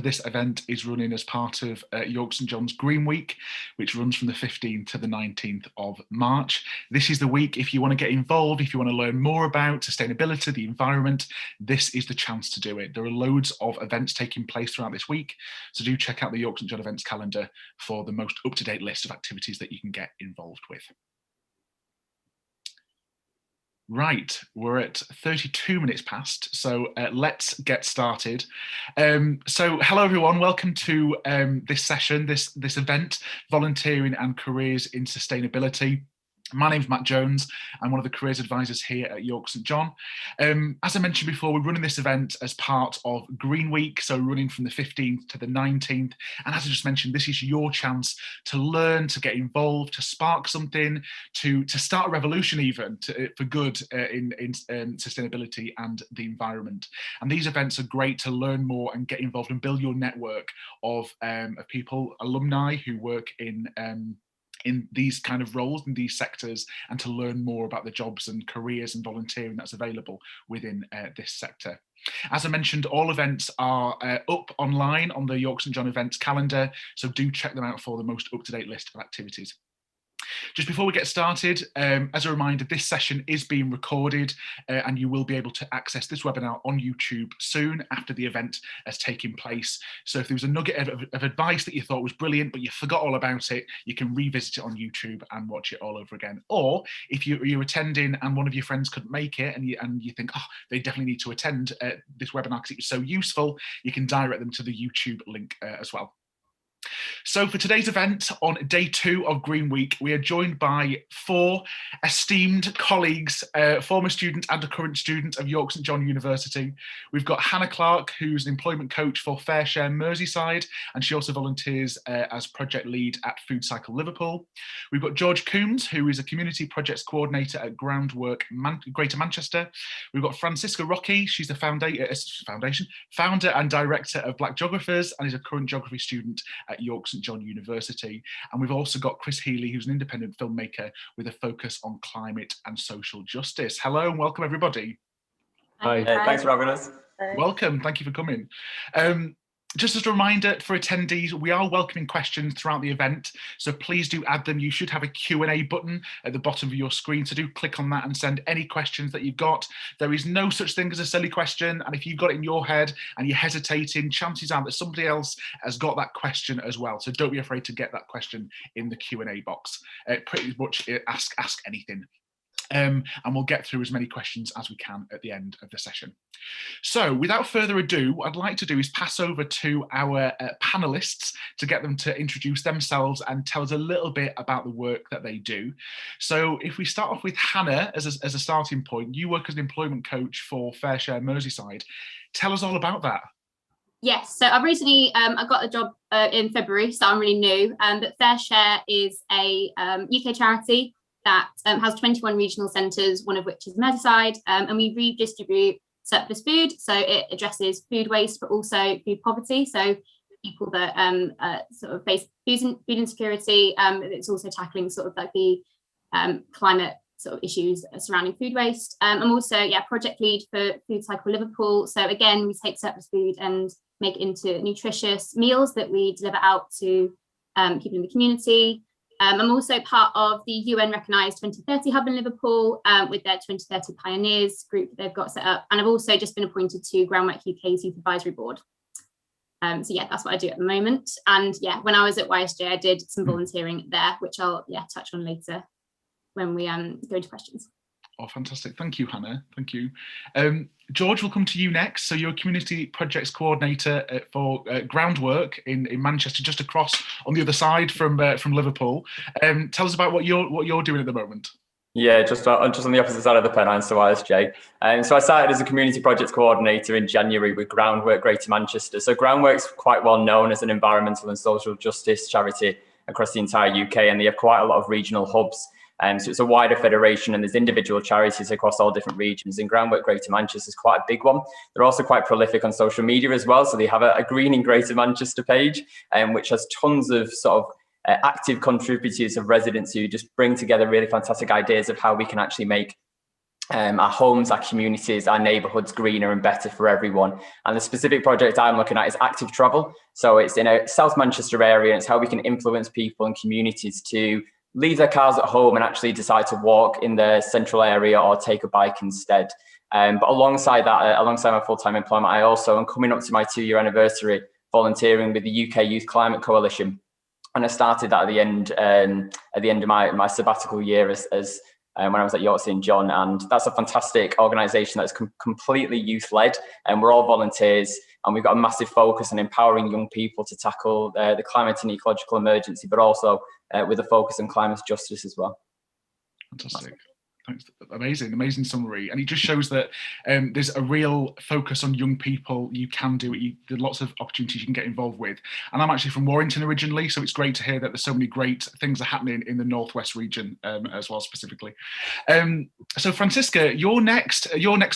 This event is running as part of York St John's Green Week, which runs from the 15th to the 19th of March. This is the week if you want to get involved, if you want to learn more about sustainability, the environment, this is the chance to do it. There are loads of events taking place throughout this week, so do check out the York St John events calendar for the most up-to-date list of activities that you can get involved with. Right, we're at 32 minutes past, so let's get started. So hello everyone, welcome to this session, this event, Volunteering and Careers in Sustainability. My name's Matt Jones. I'm one of the careers advisors here at York St John. As I mentioned before, we're running this event as part of Green Week, so running from the 15th to the 19th. And as I just mentioned, this is your chance to learn, to get involved, to spark something, to start a revolution even for good in sustainability and the environment. And these events are great to learn more and get involved and build your network of people, alumni who work in these kind of roles in these sectors, and to learn more about the jobs and careers and volunteering that's available within this sector. As I mentioned, all events are up online on the York St John events calendar, so do check them out for the most up-to-date list of activities. Just before we get started, as a reminder, this session is being recorded and you will be able to access this webinar on YouTube soon after the event has taken place. So if there was a nugget of advice that you thought was brilliant, but you forgot all about it, you can revisit it on YouTube and watch it all over again. Or if you're attending and one of your friends couldn't make it and you think, oh, they definitely need to attend this webinar because it was so useful, you can direct them to the YouTube link as well. So for today's event, on day 2 of Green Week, we are joined by 4 esteemed colleagues, former student and a current student of York St John University. We've got Hannah Clark, who's an employment coach for Fair Share Merseyside, and she also volunteers as project lead at Food Cycle Liverpool. We've got George Coombs, who is a community projects coordinator at Groundwork Greater Manchester. We've got Francisca Rocky, she's the founder and director of Black Geographers and is a current geography student at York St John University. And we've also got Chris Healy, who's an independent filmmaker with a focus on climate and social justice. Hello and welcome everybody. Hi. Thanks for having us. Welcome, thank you for coming. Just as a reminder for attendees, we are welcoming questions throughout the event, so please do add them. You should have a Q&A button at the bottom of your screen, so do click on that and send any questions that you've got. There is no such thing as a silly question, and if you've got it in your head and you're hesitating, chances are that somebody else has got that question as well, so don't be afraid to get that question in the Q&A box. Pretty much ask anything. And we'll get through as many questions as we can at the end of the session. So without further ado, what I'd like to do is pass over to our panelists to get them to introduce themselves and tell us a little bit about the work that they do. So if we start off with Hannah as a starting point, you work as an employment coach for Fair Share Merseyside. Tell us all about that. Yes, so I've recently I got a job in February, so I'm really new. But Fair Share is a UK charity that has 21 regional centres, one of which is Merseyside, and we redistribute surplus food. So it addresses food waste, but also food poverty. So people that sort of face food insecurity. It's also tackling sort of like the climate sort of issues surrounding food waste. I'm also project lead for Food Cycle Liverpool. So again, we take surplus food and make it into nutritious meals that we deliver out to people in the community. I'm also part of the UN recognised 2030 Hub in Liverpool with their 2030 Pioneers group that they've got set up. And I've also just been appointed to Groundwork UK's Youth Advisory Board. So yeah, that's what I do at the moment. And yeah, when I was at YSJ, I did some volunteering there, which I'll touch on later when we go into questions. Oh, fantastic. Thank you, Hannah. Thank you. George, we'll come to you next. So you're a community projects coordinator for Groundwork in Manchester, just across on the other side from Liverpool. Tell us about what you're doing at the moment. Yeah, just on the opposite side of the Pennines to YSJ. So I started as a community projects coordinator in January with Groundwork Greater Manchester. So Groundwork's quite well known as an environmental and social justice charity across the entire UK, and they have quite a lot of regional hubs. So it's a wider federation, and there's individual charities across all different regions, and Groundwork Greater Manchester is quite a big one. They're also quite prolific on social media as well. So they have a Green in Greater Manchester page, which has tons of sort of active contributors of residents who just bring together really fantastic ideas of how we can actually make our homes, our communities, our neighbourhoods greener and better for everyone. And the specific project I'm looking at is active travel. So it's in a South Manchester area, and it's how we can influence people and communities to leave their cars at home and actually decide to walk in the central area or take a bike instead. But alongside that, alongside my full-time employment, I also am coming up to my 2-year anniversary volunteering with the UK Youth Climate Coalition. And I started that at the end of my sabbatical year as when I was at York St John, and that's a fantastic organisation that's completely youth-led, and we're all volunteers, and we've got a massive focus on empowering young people to tackle the climate and ecological emergency, but also with a focus on climate justice as well. Fantastic. Thanks. Amazing summary. And it just shows that there's a real focus on young people. You can do it. There's lots of opportunities you can get involved with. And I'm actually from Warrington originally, so it's great to hear that there's so many great things are happening in the Northwest region as well, specifically. So Francisca, you're next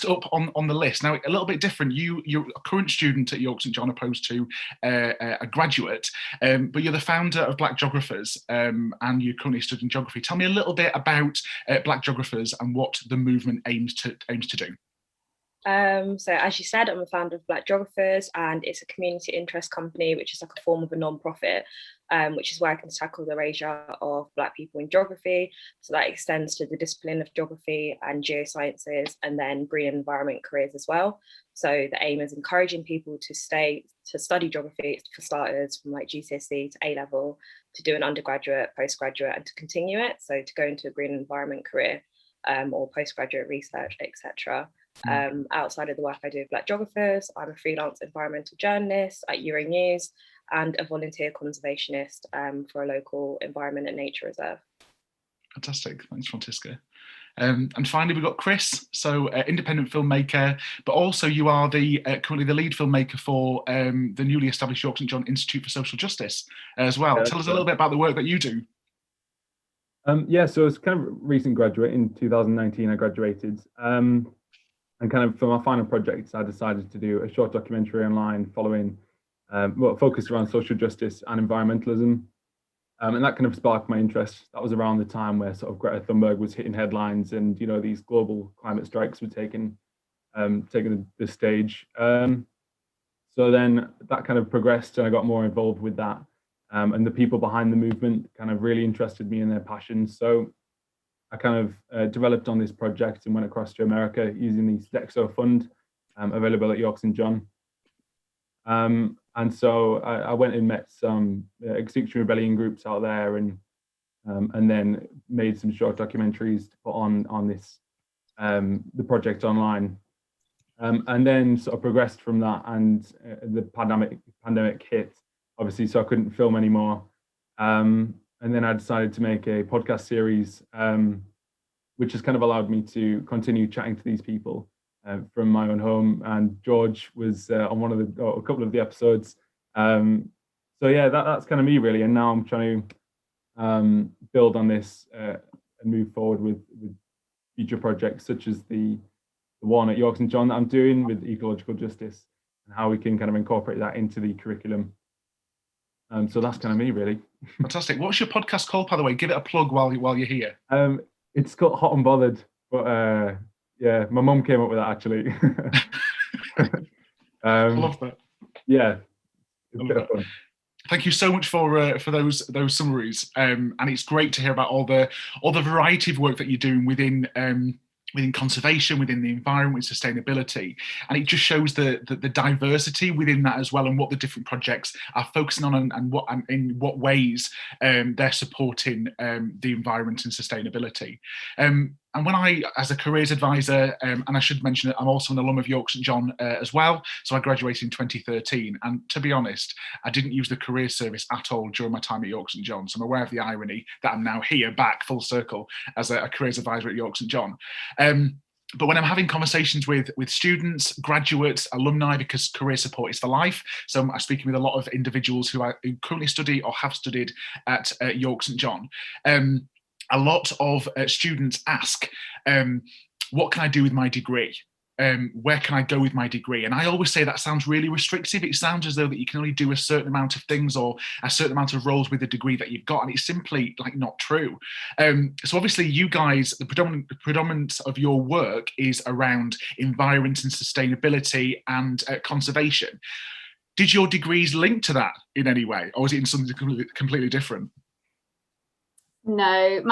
up on the list. Now, a little bit different. You're a current student at York St John opposed to a graduate, but you're the founder of Black Geographers, and you're currently studying geography. Tell me a little bit about Black Geographers and what the movement aims to do. So as you said, I'm a founder of Black Geographers, and it's a community interest company, which is like a form of a non-profit, which is where I can tackle the erasure of Black people in geography. So that extends to the discipline of geography and geosciences, and then green environment careers as well. So the aim is encouraging people to study geography, for starters, from like GCSE to A-level, to do an undergraduate, postgraduate, and to continue it. So to go into a green environment career, or postgraduate research, etc. Outside of the work I do with Black Geographers, I'm a freelance environmental journalist at Euronews and a volunteer conservationist for a local environment and nature reserve. Fantastic, thanks Francisca. And finally, we've got Chris, so independent filmmaker, but also you are currently the lead filmmaker for the newly established York St John Institute for Social Justice as well. Yeah, tell us a little bit about the work that you do. Yeah, so it's kind of a recent graduate. In 2019, I graduated. And kind of for my final projects, I decided to do a short documentary online following, focused around social justice and environmentalism. And that kind of sparked my interest. That was around the time where sort of Greta Thunberg was hitting headlines, and these global climate strikes were taking the stage. So then that kind of progressed, and I got more involved with that. And the people behind the movement kind of really interested me in their passions. So I kind of developed on this project and went across to America using the Stexo Fund, available at York St John. And so I went and met some Extinction Rebellion groups out there, and then made some short documentaries to put on this the project online. And then sort of progressed from that, and the pandemic hit, obviously, so I couldn't film anymore. And then I decided to make a podcast series, which has kind of allowed me to continue chatting to these people from my own home. And George was on a couple of the episodes. So yeah, that's kind of me really. And now I'm trying to build on this and move forward with future projects, such as the one at York St John that I'm doing with ecological justice, and how we can kind of incorporate that into the curriculum. So that's kind of me, really. Fantastic. What's your podcast called, by the way? Give it a plug while you're here. It's called Hot and Bothered, but yeah, my mum came up with that actually. I love that. Yeah, it's a bit of fun. Thank you so much for those summaries, and it's great to hear about all the variety of work that you're doing within conservation, within the environment, with sustainability, and it just shows the diversity within that as well, and what the different projects are focusing on, and in what ways they're supporting the environment and sustainability. And when I, as a careers advisor, and I should mention that I'm also an alum of York St John as well, so I graduated in 2013, and to be honest, I didn't use the career service at all during my time at York St John, so I'm aware of the irony that I'm now here back full circle as a careers advisor at York St John. But when I'm having conversations with students, graduates, alumni, because career support is for life, so I'm speaking with a lot of individuals who currently study or have studied at York St John. A lot of students ask, what can I do with my degree? where can I go with my degree? And I always say that sounds really restrictive. It sounds as though that you can only do a certain amount of things or a certain amount of roles with the degree that you've got, and it's simply like not true. So obviously you guys, the predominance of your work is around environment and sustainability and conservation. Did your degrees link to that in any way, or was it in something completely different? No,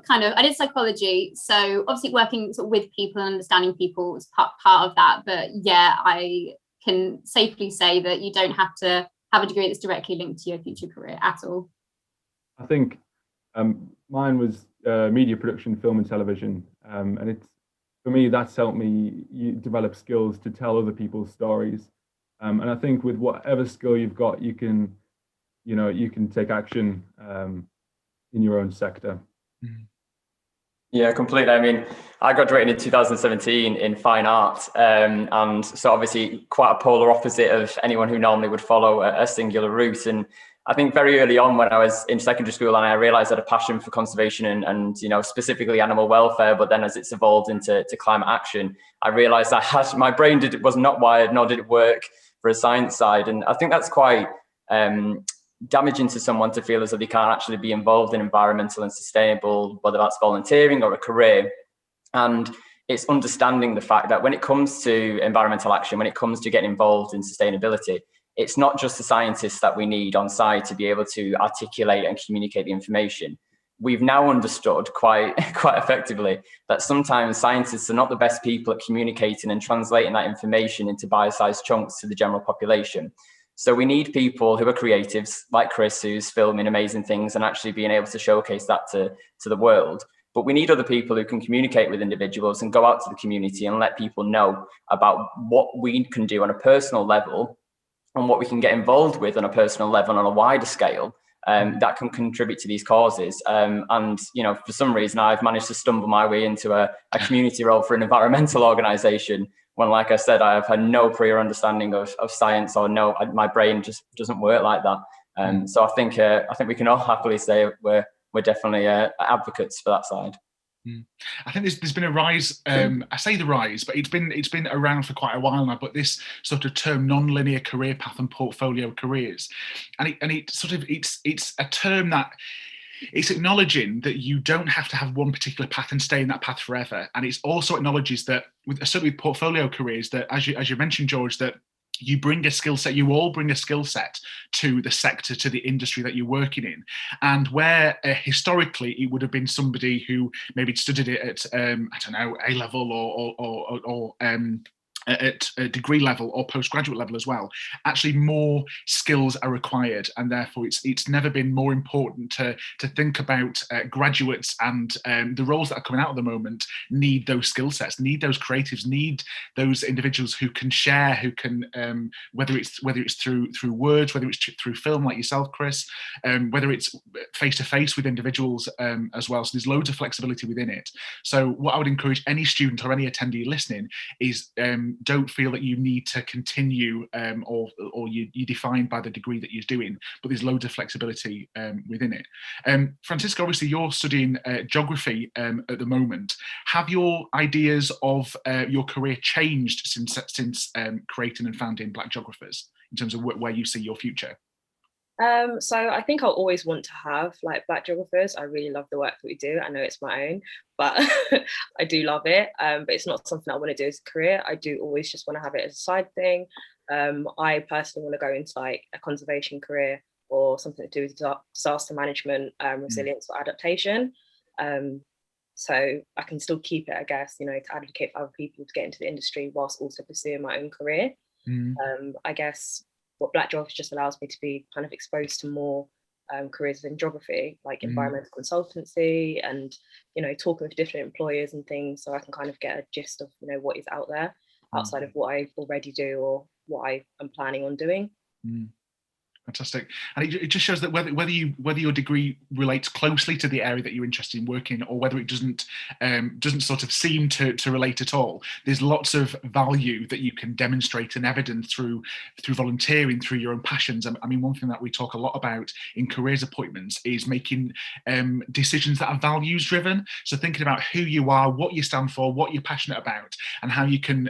kind of. I did psychology, so obviously working sort of with people and understanding people was part of that. But yeah, I can safely say that you don't have to have a degree that's directly linked to your future career at all. I think mine was media production, film and television, and it's, for me, that's helped me develop skills to tell other people's stories. And I think with whatever skill you've got, you can take action in your own sector. Yeah, completely. I mean, I graduated in 2017 in fine art, and so obviously quite a polar opposite of anyone who normally would follow a singular route. And I think very early on when I was in secondary school, and I realized I had a passion for conservation and specifically animal welfare, but then as it's evolved into climate action, I realized my brain was not wired, nor did it work for a science side. And I think that's quite damaging to someone to feel as though they can't actually be involved in environmental and sustainable, whether that's volunteering or a career. And it's understanding the fact that when it comes to environmental action, when it comes to getting involved in sustainability, it's not just the scientists that we need on site to be able to articulate and communicate the information. We've now understood quite effectively that sometimes scientists are not the best people at communicating and translating that information into bite-sized chunks to the general population. So we need people who are creatives like Chris, who's filming amazing things and actually being able to showcase that to the world. But we need other people who can communicate with individuals and go out to the community and let people know about what we can do on a personal level and what we can get involved with on a personal level on a wider scale that can contribute to these causes. And for some reason, I've managed to stumble my way into a community role for an environmental organisation, when, like I said, I have had no prior understanding of science, or my brain just doesn't work like that. So I think we can all happily say we're definitely advocates for that side. I think there's been a rise. I say the rise, but it's been around for quite a while now. But this sort of term, non-linear career path and portfolio careers, and it's a term that it's acknowledging that you don't have to have one particular path and stay in that path forever. And it's also acknowledges that certainly with portfolio careers, that as you mentioned, George, that you bring a skill set, you all bring a skill set to the sector, to the industry that you're working in. And where historically it would have been somebody who maybe studied it at, A level or at a degree level or postgraduate level as well, actually more skills are required, and therefore it's never been more important to think about graduates and the roles that are coming out at the moment need those skill sets, need those creatives, need those individuals who can share, who can whether it's through words, whether it's through film like yourself, Chris, whether it's face to face with individuals as well. So there's loads of flexibility within it. So what I would encourage any student or any attendee listening is don't feel that you need to continue or you're defined by the degree that you're doing, but there's loads of flexibility within it. Francisco, obviously you're studying geography at the moment. Have your ideas of your career changed since creating and founding Black Geographers in terms of where you see your future? So I think I'll always want to have like Black Geographers. I really love the work that we do. I know it's my own, but I do love it. But it's not something I want to do as a career. I do always just want to have it as a side thing. I personally want to go into like a conservation career or something to do with disaster management, resilience or adaptation. So I can still keep it, I guess, to advocate for other people to get into the industry whilst also pursuing my own career. I guess what Black Geography just allows me to be kind of exposed to more careers in geography, like environmental consultancy and, talking with different employers and things, so I can kind of get a gist of, what is out there outside of what I already do or what I am planning on doing. Fantastic, and it just shows that whether your degree relates closely to the area that you're interested in working, or whether it doesn't sort of seem to relate at all, there's lots of value that you can demonstrate and evidence through volunteering, through your own passions. I mean, one thing that we talk a lot about in careers appointments is making decisions that are values driven. So thinking about who you are, what you stand for, what you're passionate about, and how you can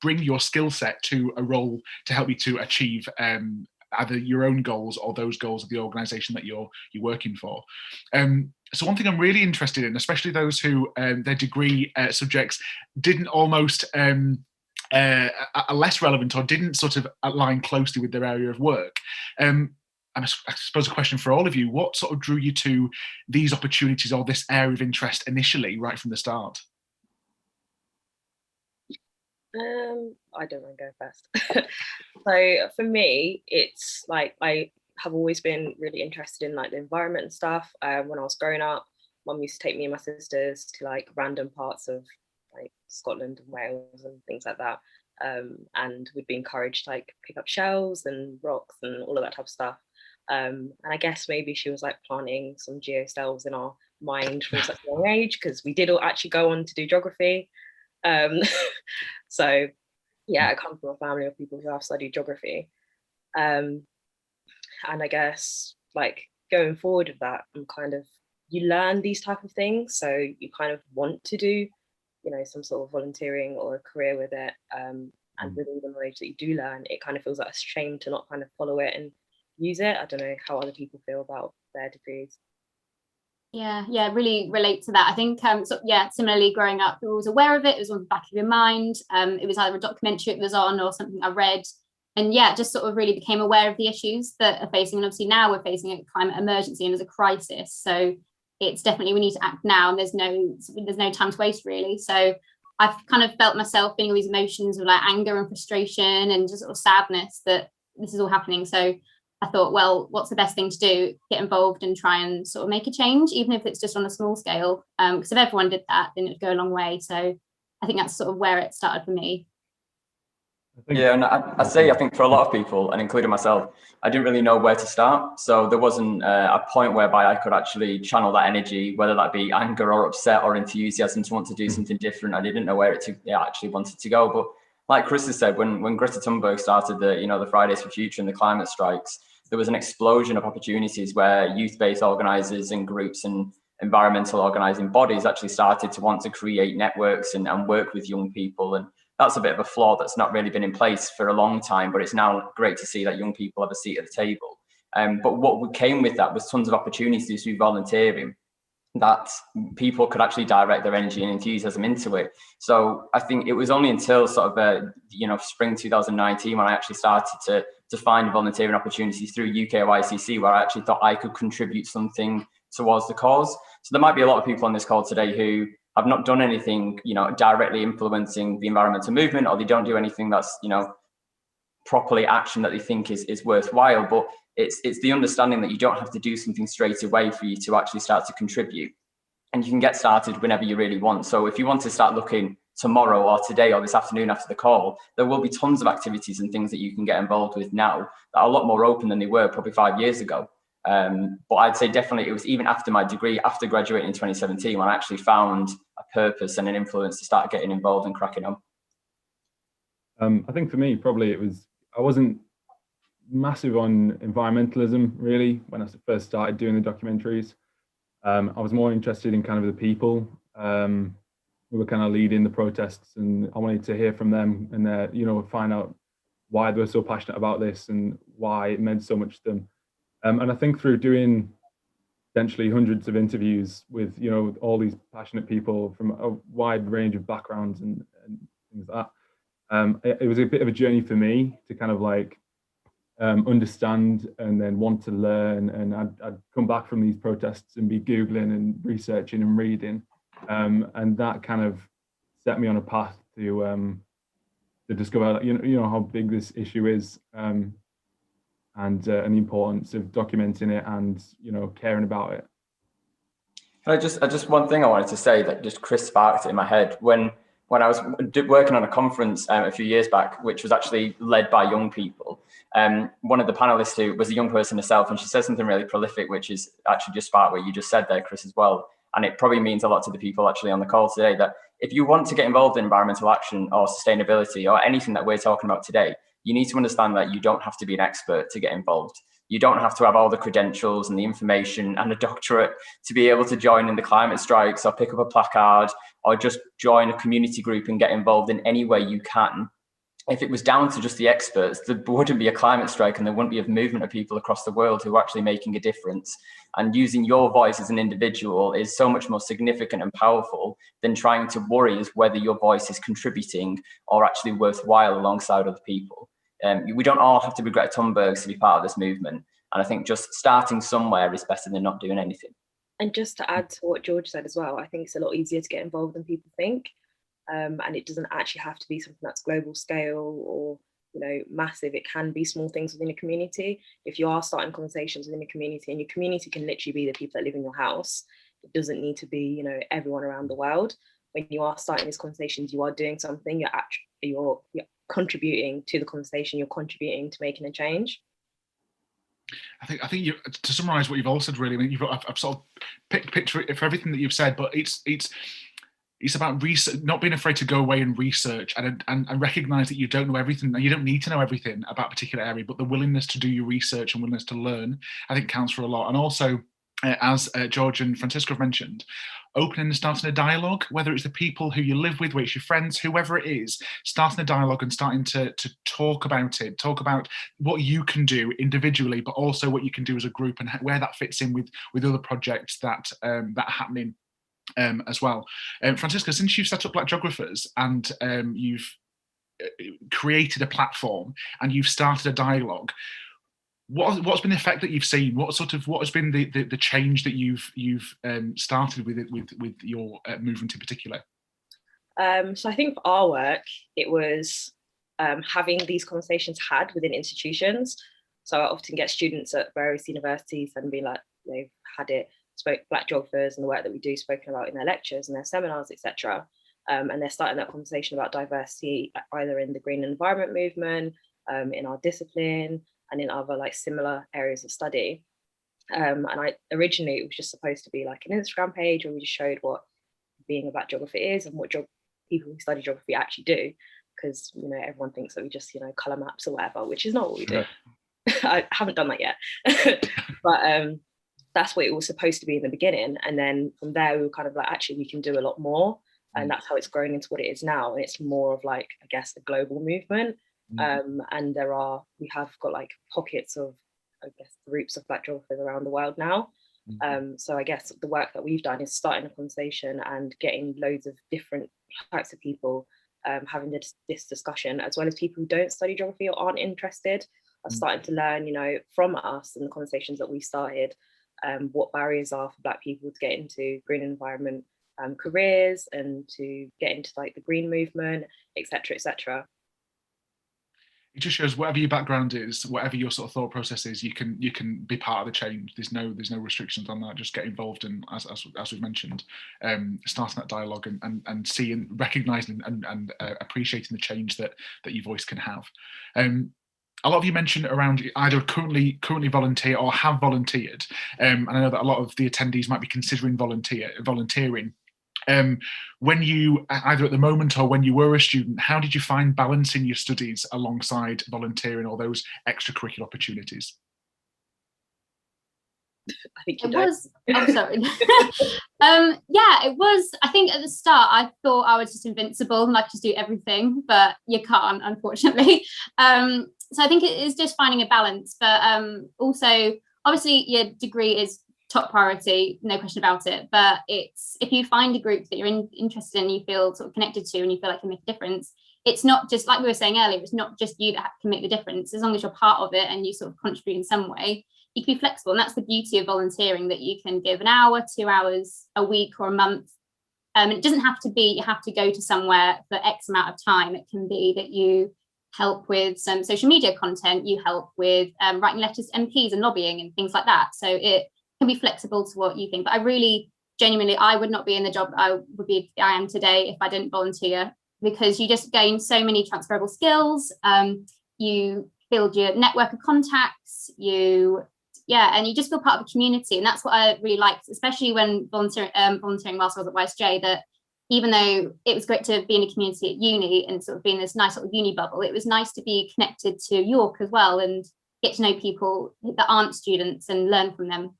bring your skill set to a role to help you to achieve either your own goals or those goals of the organisation that you're working for. So one thing I'm really interested in, especially those who their degree subjects didn't almost are less relevant or didn't sort of align closely with their area of work. I suppose a question for all of you: what sort of drew you to these opportunities or this area of interest initially, right from the start? I don't want to go first. So for me, it's like I have always been really interested in like the environment and stuff. When I was growing up, Mum used to take me and my sisters to like random parts of like Scotland and Wales and things like that. And we'd be encouraged to like pick up shells and rocks and all of that type of stuff. And I guess maybe she was like planting some geocells in our mind from such a young age, because we did all actually go on to do geography. So yeah, I come from a family of people who have studied geography, and I guess like going forward with that, I'm kind of, you learn these type of things, so you kind of want to do, you know, some sort of volunteering or a career with it, and with all the knowledge that you do learn, it kind of feels like a shame to not kind of follow it and use it. I don't know how other people feel about their degrees. Yeah, really relate to that. I think, similarly, growing up, I was aware of it. It was on the back of your mind. It was either a documentary it was on or something I read. And yeah, just sort of really became aware of the issues that are facing. And obviously now we're facing a climate emergency and there's a crisis. So it's definitely, we need to act now, and there's no time to waste, really. So I've kind of felt myself feeling all these emotions of like anger and frustration and just sort of sadness that this is all happening. So I thought, well, what's the best thing to do? Get involved and try and sort of make a change, even if it's just on a small scale. Because if everyone did that, then it'd go a long way. So I think that's sort of where it started for me. Yeah, and I think for a lot of people, and including myself, I didn't really know where to start. So there wasn't a point whereby I could actually channel that energy, whether that be anger or upset or enthusiasm to want to do something different. I didn't know where it actually wanted to go. But like Chris has said, when Greta Thunberg started the Fridays for Future and the climate strikes, there was an explosion of opportunities where youth-based organisers and groups and environmental organising bodies actually started to want to create networks and work with young people. And that's a bit of a flaw that's not really been in place for a long time, but it's now great to see that young people have a seat at the table. But what came with that was tons of opportunities through volunteering, that people could actually direct their energy and enthusiasm into it. So I think it was only until sort of spring 2019 when I actually started to find volunteering opportunities through UKYCC, where I actually thought I could contribute something towards the cause. So there might be a lot of people on this call today who have not done anything, directly influencing the environmental movement, or they don't do anything that's, properly action that they think is worthwhile. But it's the understanding that you don't have to do something straight away for you to actually start to contribute. And you can get started whenever you really want. So if you want to start looking tomorrow or today or this afternoon after the call, there will be tons of activities and things that you can get involved with now that are a lot more open than they were probably 5 years ago. But I'd say definitely it was even after my degree, after graduating in 2017, when I actually found a purpose and an influence to start getting involved and cracking on. I think for me, probably I wasn't massive on environmentalism really when I first started doing the documentaries. I was more interested in kind of the people who were kind of leading the protests, and I wanted to hear from them and find out why they were so passionate about this and why it meant so much to them. And I think through doing essentially hundreds of interviews with all these passionate people from a wide range of backgrounds and things like that, it was a bit of a journey for me to kind of like understand and then want to learn. And I'd come back from these protests and be Googling and researching and reading, and that kind of set me on a path to discover how big this issue is, and the importance of documenting it and caring about it. Just one thing I wanted to say that just Chris sparked it in my head when when I was working on a conference a few years back, which was actually led by young people. One of the panelists who was a young person herself, and she said something really prolific, which is actually just spark what you just said there, Chris, as well. And it probably means a lot to the people actually on the call today, that if you want to get involved in environmental action or sustainability or anything that we're talking about today, you need to understand that you don't have to be an expert to get involved. You don't have to have all the credentials and the information and a doctorate to be able to join in the climate strikes or pick up a placard or just join a community group and get involved in any way you can. If it was down to just the experts, there wouldn't be a climate strike and there wouldn't be a movement of people across the world who are actually making a difference. And using your voice as an individual is so much more significant and powerful than trying to worry as whether your voice is contributing or actually worthwhile alongside other people. We don't all have to be Greta Thunbergs to be part of this movement. And I think just starting somewhere is better than not doing anything. And just to add to what George said as well, I think it's a lot easier to get involved than people think. And it doesn't actually have to be something that's global scale or, you know, massive. It can be small things within a community. If you are starting conversations within a community, and your community can literally be the people that live in your house, it doesn't need to be, you know, everyone around the world. When you are starting these conversations, you are doing something. You're contributing to the conversation. You're contributing to making a change. I think you, to summarise what you've all said, really, I mean, I've sort of picked a picture for everything that you've said, but it's about research, not being afraid to go away and research and recognise that you don't know everything. You don't need to know everything about a particular area, but the willingness to do your research and willingness to learn, I think, counts for a lot. And also, as George and Francisco have mentioned, opening and starting a dialogue, whether it's the people who you live with, whether it's your friends, whoever it is, starting a dialogue and starting to talk about it, talk about what you can do individually, but also what you can do as a group and where that fits in with other projects that are happening as well. Francisco, since you've set up Black Geographers and you've created a platform and you've started a dialogue, what's been the effect that you've seen? What has been the change that you've started with your movement in particular? So I think for our work, it was having these conversations had within institutions. So I often get students at various universities and be like, they've had it, Black Geographers and the work that we do spoken about in their lectures and their seminars, etc. And they're starting that conversation about diversity either in the green environment movement, in our discipline, and in other like similar areas of study. And originally it was just supposed to be like an Instagram page where we just showed what being a Black geographer is and what people who study geography actually do, because, you know, everyone thinks that we just, you know, colour maps or whatever, which is not what we do. I haven't done that yet. But that's what it was supposed to be in the beginning. And then from there, we were kind of like, actually, we can do a lot more. And that's how it's grown into what it is now. And it's more of like, I guess, a global movement. And we have got like pockets of, I guess, groups of Black geographers around the world now. So I guess the work that we've done is starting a conversation and getting loads of different types of people having this discussion, as well as people who don't study geography or aren't interested are starting to learn, you know, from us and the conversations that we started, what barriers are for Black people to get into green environment careers and to get into like the green movement, etc., etc. It just shows whatever your background is, whatever your sort of thought process is, you can be part of the change. There's no restrictions on that. Just get involved and as we've mentioned, starting that dialogue and seeing, recognising and appreciating the change that your voice can have. A lot of you mentioned around either currently volunteer or have volunteered, and I know that a lot of the attendees might be considering volunteering. When you, either at the moment or when you were a student, how did you find balancing your studies alongside volunteering or those extracurricular opportunities? I think it was, oh, sorry. Yeah, it was, I think at the start, I thought I was just invincible and I could just do everything, but you can't, unfortunately. So I think it is just finding a balance, but also, obviously your degree is top priority, no question about it, but it's, if you find a group that you're interested in, you feel sort of connected to and you feel like you make a difference, it's not just, like we were saying earlier, it's not just you that can make the difference. As long as you're part of it and you sort of contribute in some way, you can be flexible. And that's the beauty of volunteering, that you can give an hour, 2 hours, a week or a month. It doesn't have to be, you have to go to somewhere for X amount of time. It can be that you help with some social media content, you help with writing letters to MPs and lobbying and things like that. So it can be flexible to what you think. But I really, genuinely, I would not be in the job I am today if I didn't volunteer. because you just gain so many transferable skills. You build your network of contacts, and you just feel part of a community. And that's what I really liked, especially when volunteering whilst I was at YSJ, that even though it was great to be in a community at uni and sort of be in this nice sort of uni bubble, it was nice to be connected to York as well and get to know people that aren't students and learn from them.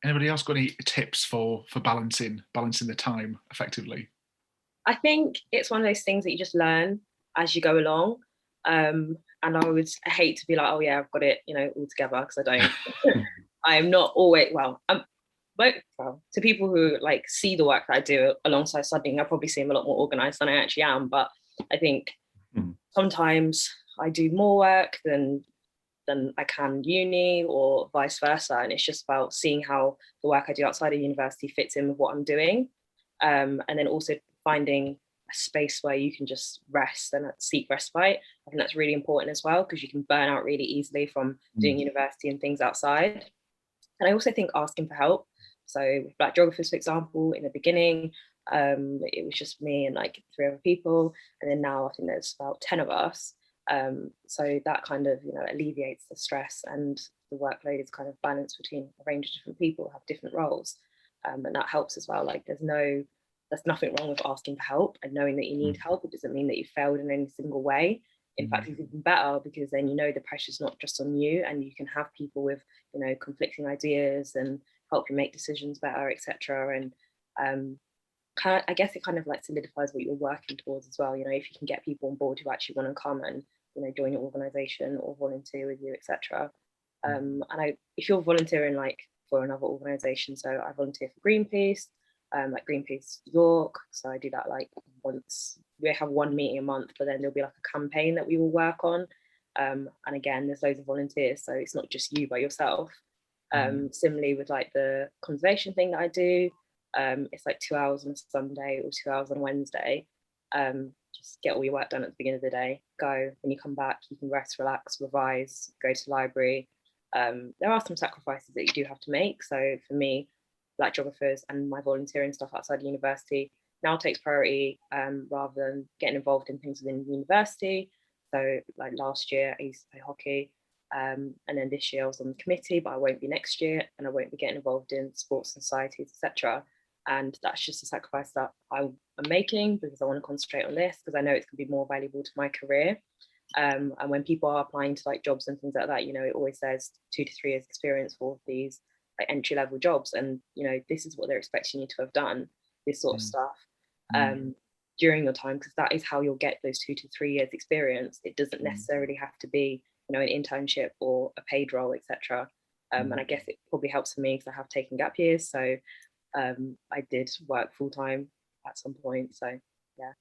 Anybody else got any tips for balancing the time effectively? I think it's one of those things that you just learn as you go along. And I hate to be like, oh yeah, I've got it, all together, because I don't. I am not always, to people who like see the work that I do alongside studying, I probably seem a lot more organized than I actually am. But I think sometimes I do more work than I can uni, or vice versa. And it's just about seeing how the work I do outside of university fits in with what I'm doing. And then also finding a space where you can just rest and seek respite. I think that's really important as well, because you can burn out really easily from doing university and things outside. And I also think asking for help. So with Black Geographers, for example, in the beginning, it was just me and like 3 other people. And then now I think there's about 10 of us. So that kind of, alleviates the stress, and the workload is kind of balanced between a range of different people who have different roles. And that helps as well. Like there's nothing wrong with asking for help and knowing that you need help. It doesn't mean that you failed in any single way. In fact, it's even better, because then the pressure's not just on you, and you can have people with, conflicting ideas and help you make decisions better, etc. And I guess it kind of like solidifies what you're working towards as well. If you can get people on board who actually want to come and join your organisation or volunteer with you, etc. If you're volunteering like for another organisation, so I volunteer for Greenpeace, like Greenpeace York. So I do that like once. We have one meeting a month, but then there'll be like a campaign that we will work on. And again, there's loads of volunteers, so it's not just you by yourself. Similarly with like the conservation thing that I do, it's like 2 hours on a Sunday or 2 hours on a Wednesday. Just get all your work done at the beginning of the day, go. When you come back, you can rest, relax, revise, go to the library. There are some sacrifices that you do have to make. So for me, Black Geographers and my volunteering stuff outside university now takes priority, rather than getting involved in things within university. So like last year I used to play hockey, and then this year I was on the committee, but I won't be next year, and I won't be getting involved in sports societies, etc. And that's just a sacrifice that I'm making, because I want to concentrate on this, because I know it's going to be more valuable to my career. And when people are applying to like jobs and things like that, it always says 2 to 3 years experience for these like entry level jobs, and this is what they're expecting you to have done, this sort of stuff during your time, because that is how you'll get those 2 to 3 years experience. It doesn't necessarily have to be an internship or a paid role, etc. And I guess it probably helps for me because I have taken gap years, so I did work full-time at some point. So yeah,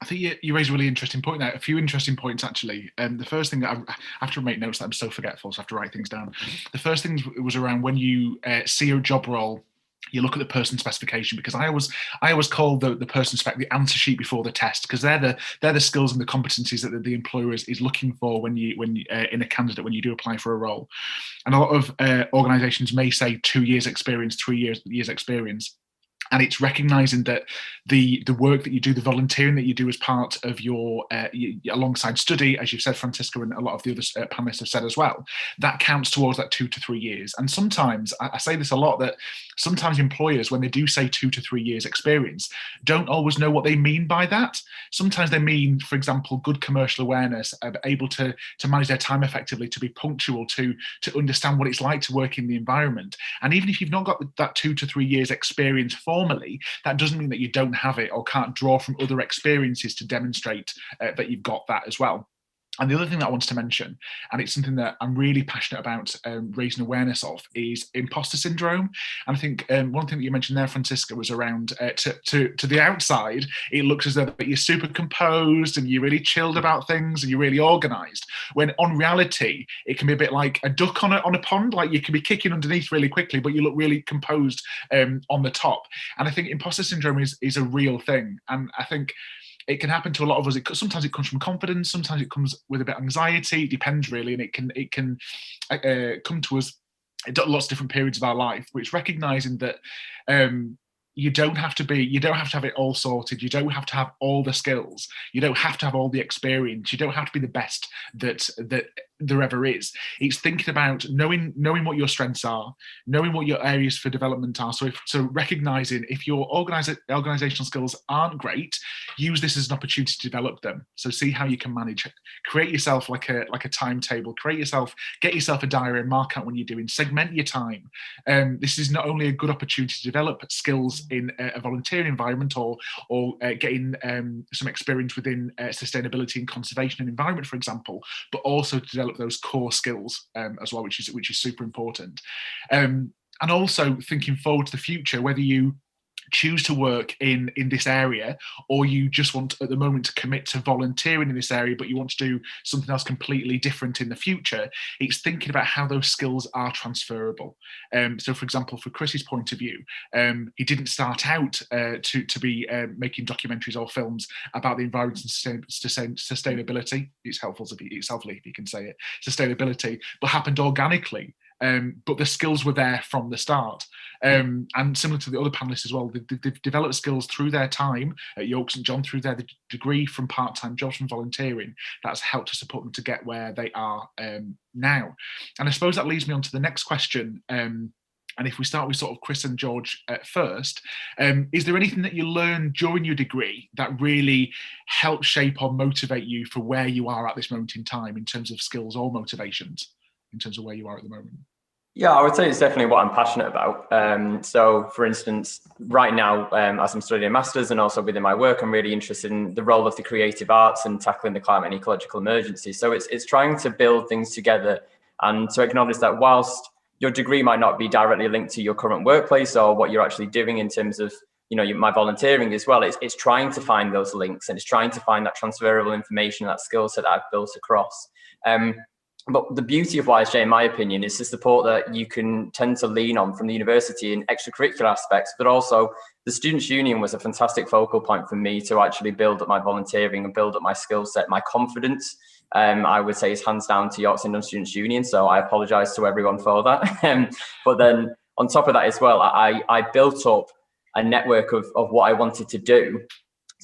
I think you raise a really interesting point there. A few interesting points, actually. The first thing that I have to make notes that I'm so forgetful, so I have to write things down. The first thing was around when you see a job role, you look at the person specification, because I always call the person spec the answer sheet before the test, because they're the skills and the competencies that the employer is looking for when you in a candidate, when you do apply for a role. And a lot of organisations may say 2 years experience, 3 years experience. And it's recognizing that the work that you do, the volunteering that you do as part of your alongside study, as you've said, Francisca, and a lot of the other panelists have said as well, that counts towards that 2 to 3 years. And sometimes, I say this a lot, that sometimes employers, when they do say 2 to 3 years experience, don't always know what they mean by that. Sometimes they mean, for example, good commercial awareness, able to manage their time effectively, to be punctual, to understand what it's like to work in the environment. And even if you've not got that 2 to 3 years experience formally, that doesn't mean that you don't have it or can't draw from other experiences to demonstrate that you've got that as well. And the other thing that I wanted to mention, and it's something that I'm really passionate about raising awareness of, is imposter syndrome. And I think one thing that you mentioned there, Francisca, was around to the outside, it looks as though you're super composed and you're really chilled about things and you're really organised. When on reality, it can be a bit like a duck on a pond. Like you can be kicking underneath really quickly, but you look really composed on the top. And I think imposter syndrome is a real thing. And I think it can happen to a lot of us. Sometimes it comes from confidence, sometimes it comes with a bit of anxiety. It depends really, and it can come to us at lots of different periods of our life. But it's recognizing that you don't have to have it all sorted. You don't have to have all the skills. You don't have to have all the experience. You don't have to be the best that there ever is. It's thinking about knowing what your strengths are, knowing what your areas for development are. So recognizing if your organizational skills aren't great, use this as an opportunity to develop them. So see how you can manage it. Create yourself like a timetable. Get yourself a diary and mark out when you're doing. Segment your time. This is not only a good opportunity to develop skills in a volunteering environment or getting some experience within sustainability and conservation and environment, for example, but also to develop those core skills as well, which is super important. And also thinking forward to the future, whether you choose to work in this area, or you just want at the moment to commit to volunteering in this area, but you want to do something else completely different in the future, it's thinking about how those skills are transferable. So for example, for Chris's point of view, he didn't start out to be making documentaries or films about the environment and sustainability. It's helpful if you can say it, sustainability, but happened organically. But the skills were there from the start. And similar to the other panelists as well, they've developed skills through their time at York St John, through their degree from part-time jobs, from volunteering. That's helped to support them to get where they are now. And I suppose that leads me on to the next question. And if we start with sort of Chris and George at first, is there anything that you learned during your degree that really helped shape or motivate you for where you are at this moment in time in terms of skills or motivations, in terms of where you are at the moment? Yeah, I would say it's definitely what I'm passionate about. So, for instance, right now, as I'm studying a master's and also within my work, I'm really interested in the role of the creative arts and tackling the climate and ecological emergency. So it's trying to build things together and to acknowledge that whilst your degree might not be directly linked to your current workplace or what you're actually doing in terms of, my volunteering as well, it's trying to find those links, and it's trying to find that transferable information, that skill set that I've built across. But the beauty of YSJ, in my opinion, is the support that you can tend to lean on from the university in extracurricular aspects, but also the Students' Union was a fantastic focal point for me to actually build up my volunteering and build up my skill set, my confidence. I would say is hands down to York St John Students' Union, so I apologise to everyone for that. But then on top of that as well, I built up a network of what I wanted to do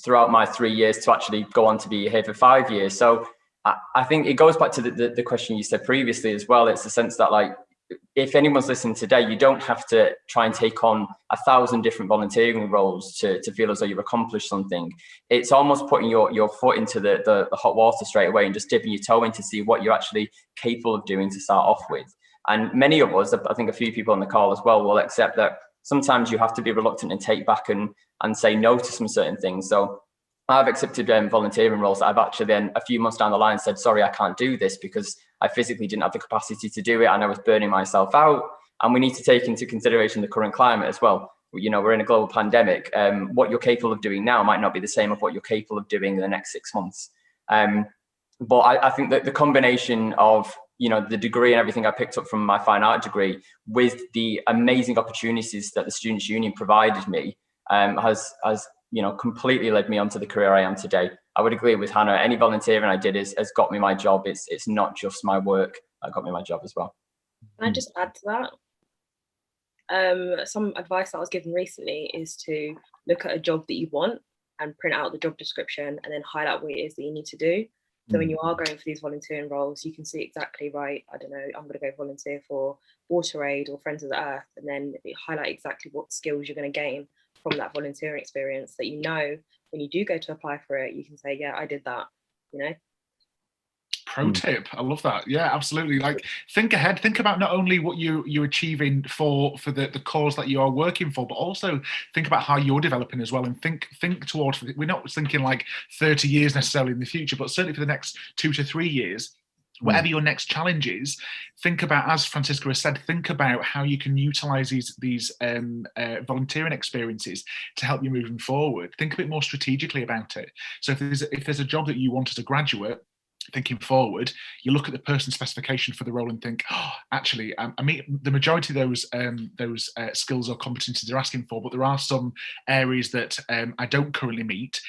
throughout my 3 years to actually go on to be here for 5 years. So I think it goes back to the question you said previously as well. It's the sense that, like, if anyone's listening today, you don't have to try and take on 1,000 different volunteering roles to feel as though you've accomplished something. It's almost putting your foot into the hot water straight away and just dipping your toe in to see what you're actually capable of doing to start off with. And many of us, I think a few people on the call as well, will accept that sometimes you have to be reluctant and take back and say no to some certain things. So I've accepted volunteering roles that I've actually then a few months down the line said, sorry, I can't do this because I physically didn't have the capacity to do it and I was burning myself out. And we need to take into consideration the current climate as well. We're in a global pandemic. What you're capable of doing now might not be the same of what you're capable of doing in the next 6 months. But I think that the combination of, the degree and everything I picked up from my fine art degree with the amazing opportunities that the Students' Union provided me has completely led me onto the career I am today. I would agree with Hannah. Any volunteering I did has got me my job. It's not just my work that got me my job as well. Can I just add to that? Some advice that I was given recently is to look at a job that you want and print out the job description and then highlight what it is that you need to do. So when you are going for these volunteering roles, you can see exactly, right, I don't know, I'm going to go volunteer for Water Aid or Friends of the Earth, and then highlight exactly what skills you're going to gain from that volunteering experience, that when you do go to apply for it, you can say, yeah, I did that, Pro tip, I love that. Yeah, absolutely. Like, think ahead, think about not only what you're achieving for the cause that you are working for, but also think about how you're developing as well, and think towards, we're not thinking like 30 years necessarily in the future, but certainly for the next 2 to 3 years, whatever your next challenge is, think about, as Francisca has said, think about how you can utilize these volunteering experiences to help you moving forward. Think a bit more strategically about it. So if there's a job that you want as a graduate, thinking forward, you look at the person specification for the role and think, actually, I mean, the majority of those skills or competencies they're asking for, but there are some areas that I don't currently meet.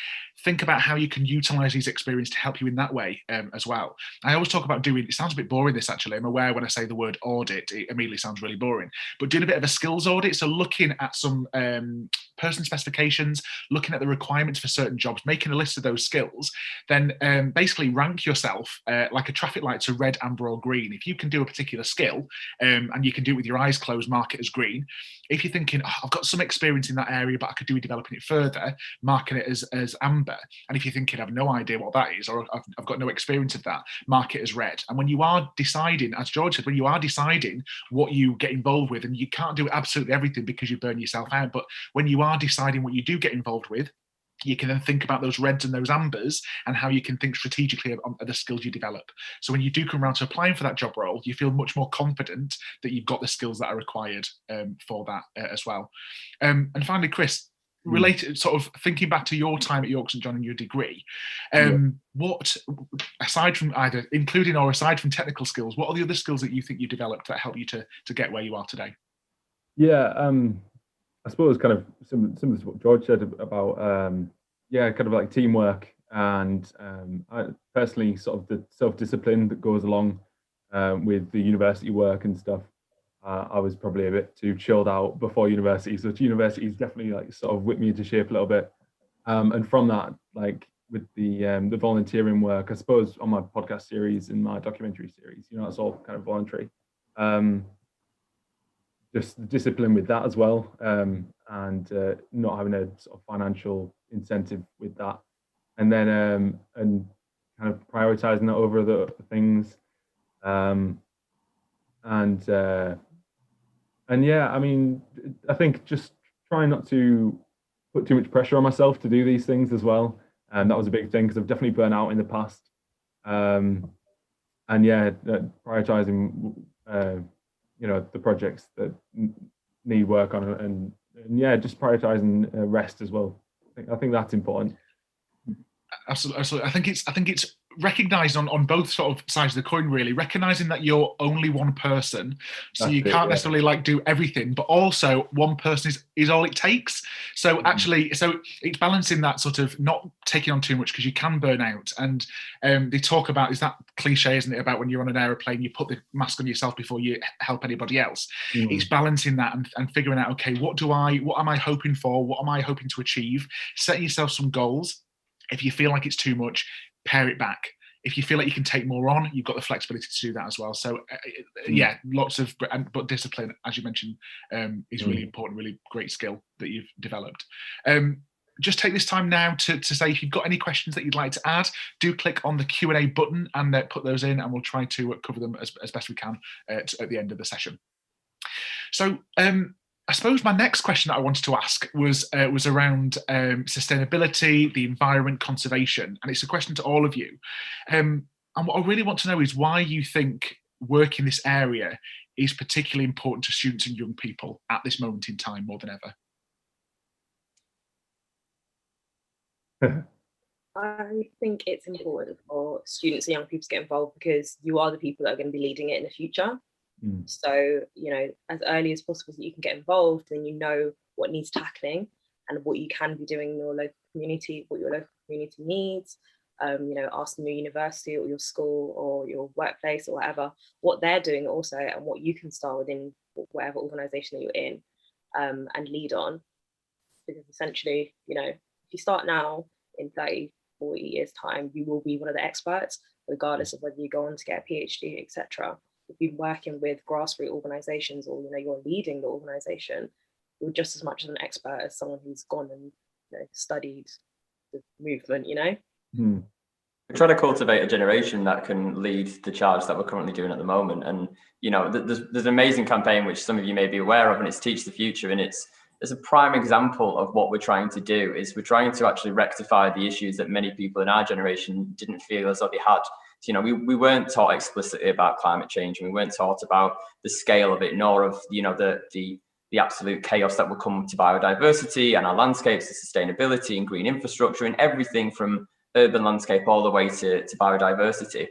think about how you can utilize these experiences to help you in that way as well. I always talk about doing, it sounds a bit boring this actually, I'm aware when I say the word audit, it immediately sounds really boring, but doing a bit of a skills audit, so looking at some person specifications, looking at the requirements for certain jobs, making a list of those skills, then basically rank yourself like a traffic light to red, amber or green. If you can do a particular skill and you can do it with your eyes closed, mark it as green. If you're thinking, oh, I've got some experience in that area, but I could do with developing it further, marking it as amber. And if you're thinking, I've no idea what that is, or I've got no experience of that, mark it as red. And when you are deciding, as George said, when you are deciding what you get involved with, and you can't do absolutely everything because you burn yourself out, but when you are deciding what you do get involved with, you can then think about those reds and those ambers and how you can think strategically of the skills you develop. So when you do come around to applying for that job role, you feel much more confident that you've got the skills that are required for that as well. And finally, Chris, related, sort of thinking back to your time at York St John and your degree, what, aside from either including or aside from technical skills, what are the other skills that you think you developed that help you to get where you are today? Yeah, I suppose kind of similar to what George said about, kind of like teamwork and I personally sort of the self-discipline that goes along with the university work and stuff. I was probably a bit too chilled out before university, so university's definitely like sort of whipped me into shape a little bit. And from that, like with the volunteering work, I suppose on my podcast series and my documentary series, you know, it's all kind of voluntary. Just discipline with that as well, and not having a sort of financial incentive with that, and then and kind of prioritizing that over the things, and yeah, I mean, I think just trying not to put too much pressure on myself to do these things as well, and that was a big thing because I've definitely burnt out in the past, and yeah, prioritizing you know, the projects that need work on, and yeah, just prioritizing rest as well. I think that's important. Absolutely. I think it's recognized on both sort of sides of the coin, really, recognizing that you're only one person, so you can't necessarily like do everything, but also one person is all it takes. So actually, so it's balancing that sort of not taking on too much, because you can burn out. And they talk about, is that cliche, isn't it, about when you're on an aeroplane, you put the mask on yourself before you help anybody else. It's balancing that and figuring out, okay, what am I hoping for? What am I hoping to achieve? Setting yourself some goals. If you feel like it's too much, pare it back. If you feel like you can take more on, you've got the flexibility to do that as well. So yeah, lots of, but discipline, as you mentioned, is really important, really great skill that you've developed. Just take this time now to say, if you've got any questions that you'd like to add, do click on the Q&A button and put those in, and we'll try to cover them as best we can at the end of the session. So I suppose my next question that I wanted to ask was around sustainability, the environment, conservation, and it's a question to all of you. And what I really want to know is why you think work in this area is particularly important to students and young people at this moment in time more than ever. I think it's important for students and young people to get involved, because you are the people that are going to be leading it in the future. So, you know, as early as possible, so you can get involved, and you know what needs tackling and what you can be doing in your local community, what your local community needs. You know, asking your university or your school or your workplace or whatever, what they're doing also, and what you can start within whatever organisation that you're in, and lead on. Because essentially, you know, if you start now, in 30, 40 years time, you will be one of the experts, regardless of whether you go on to get a PhD, etc. If you're working with grassroots organisations, or you know, you're leading the organisation, you're just as much as an expert as someone who's gone and, you know, studied the movement, you know. We're trying to cultivate a generation that can lead the charge that we're currently doing at the moment. And you know, there's an amazing campaign which some of you may be aware of, and it's Teach the Future, and it's a prime example of what we're trying to do. Is we're trying to actually rectify the issues that many people in our generation didn't feel as though they had. You know, we weren't taught explicitly about climate change, and we weren't taught about the scale of it, nor of, you know, the absolute chaos that will come to biodiversity and our landscapes and sustainability and green infrastructure and everything from urban landscape all the way to biodiversity.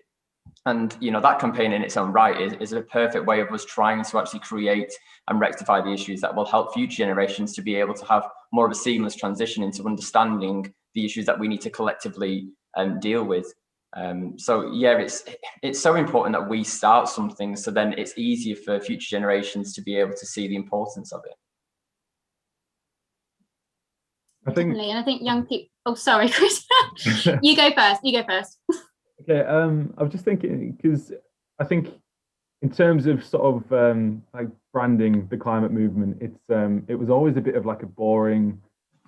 And, you know, that campaign in its own right is a perfect way of us trying to actually create and rectify the issues that will help future generations to be able to have more of a seamless transition into understanding the issues that we need to collectively deal with. So yeah, it's so important that we start something, so then it's easier for future generations to be able to see the importance of it. Definitely, and I think young people. Oh, sorry, Chris. You go first. You go first. Okay. I was just thinking, because I think in terms of sort of like branding the climate movement, it was always a bit of like a boring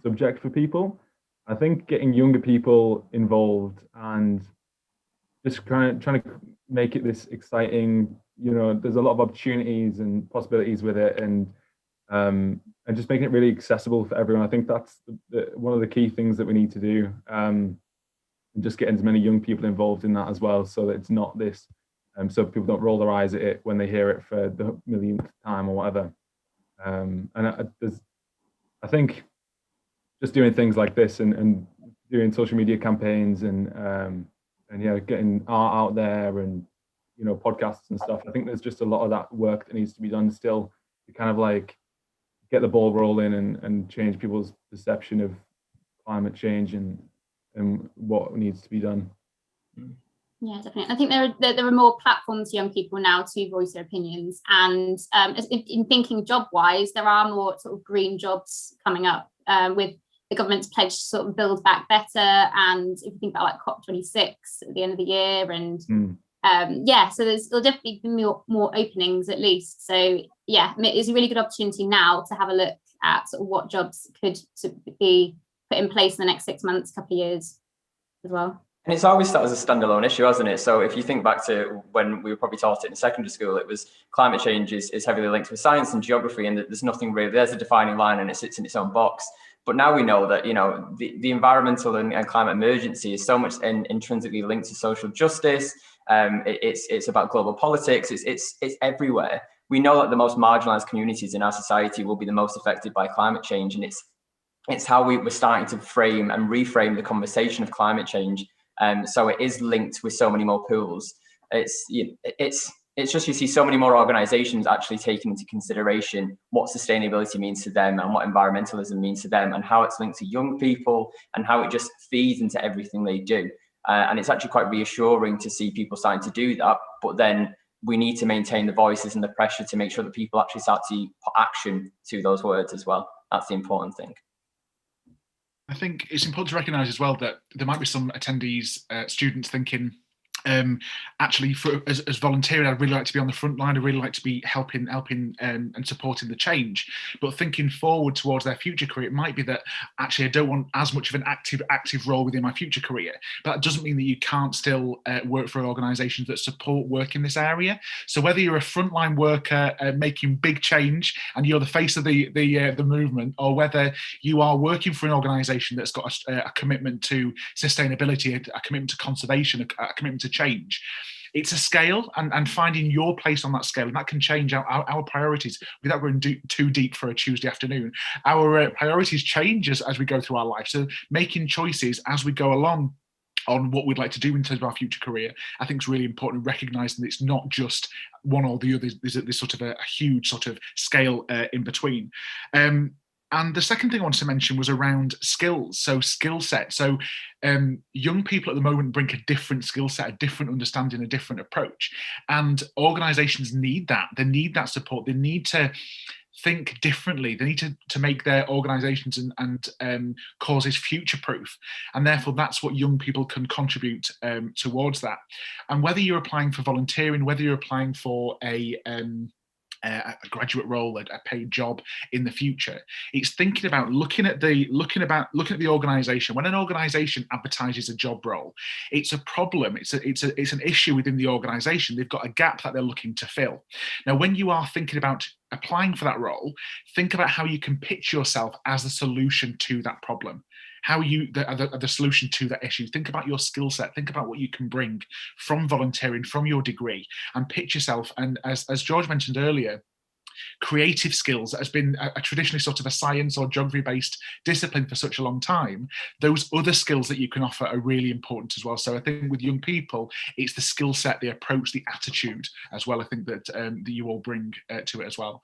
subject for people. I think getting younger people involved and just trying to make it this exciting, there's a lot of opportunities and possibilities with it, and just making it really accessible for everyone. I think that's one of the key things that we need to do, and just getting as many young people involved in that as well, so that it's not this, so people don't roll their eyes at it when they hear it for the millionth time or whatever. And I think just doing things like this and doing social media campaigns and getting art out there and podcasts and stuff. I think there's just a lot of that work that needs to be done still to kind of like get the ball rolling and change people's perception of climate change and what needs to be done. Yeah, definitely. I think there are more platforms for young people now to voice their opinions, and in thinking job-wise, there are more sort of green jobs coming up with the government's pledge to sort of build back better. And if you think about like COP26 at the end of the year, and so there'll definitely be more openings at least. So yeah, it's a really good opportunity now to have a look at sort of what jobs could be put in place in the next 6 months, couple of years as well. And it's always started as a standalone issue, hasn't it? So if you think back to when we were probably taught it in secondary school, it was climate change is heavily linked with science and geography, and there's nothing really, there's a defining line and it sits in its own box. But now we know that, the environmental and climate emergency is so much intrinsically linked to social justice. It's about global politics. It's everywhere. We know that the most marginalized communities in our society will be the most affected by climate change. And it's how we're starting to frame and reframe the conversation of climate change. So it is linked with so many more pools. It's just, you see so many more organizations actually taking into consideration what sustainability means to them and what environmentalism means to them, and how it's linked to young people and how it just feeds into everything they do. And it's actually quite reassuring to see people starting to do that. But then we need to maintain the voices and the pressure to make sure that people actually start to put action to those words as well. That's the important thing. I think it's important to recognise as well that there might be some attendees, students thinking, actually, as volunteering, I'd really like to be on the front line. I'd really like to be helping and supporting the change. But thinking forward towards their future career, it might be that actually I don't want as much of an active role within my future career. But that doesn't mean that you can't still work for organisations that support work in this area. So whether you're a frontline worker making big change and you're the face of the movement, or whether you are working for an organisation that's got a commitment to sustainability, a commitment to conservation, a commitment to change, it's a scale, and finding your place on that scale, and that can change our priorities without going too deep for a Tuesday afternoon. Our priorities change as we go through our life, so making choices as we go along on what we'd like to do in terms of our future career, I think is really important, recognizing that it's not just one or the other. There's sort of a huge sort of scale in between. And the second thing I wanted to mention was around skills, so skill set. So young people at the moment bring a different skill set, a different understanding, a different approach. And organizations need that. They need that support. They need to think differently. They need to make their organizations and causes future-proof. And therefore, that's what young people can contribute towards that. And whether you're applying for volunteering, whether you're applying for a graduate role, a paid job in the future, it's thinking about looking at the organization. When an organization advertises a job role, it's a problem. It's an issue within the organization. They've got a gap that they're looking to fill. Now, when you are thinking about applying for that role, think about how you can pitch yourself as the solution to that problem. How you the solution to that issue. Think about your skill set. Think about what you can bring from volunteering, from your degree, and pitch yourself. And as George mentioned earlier, creative skills that has been a traditionally sort of a science or geography based discipline for such a long time, those other skills that you can offer are really important as well. So I think with young people, it's the skill set, the approach, the attitude as well, I think that that you all bring to it as well.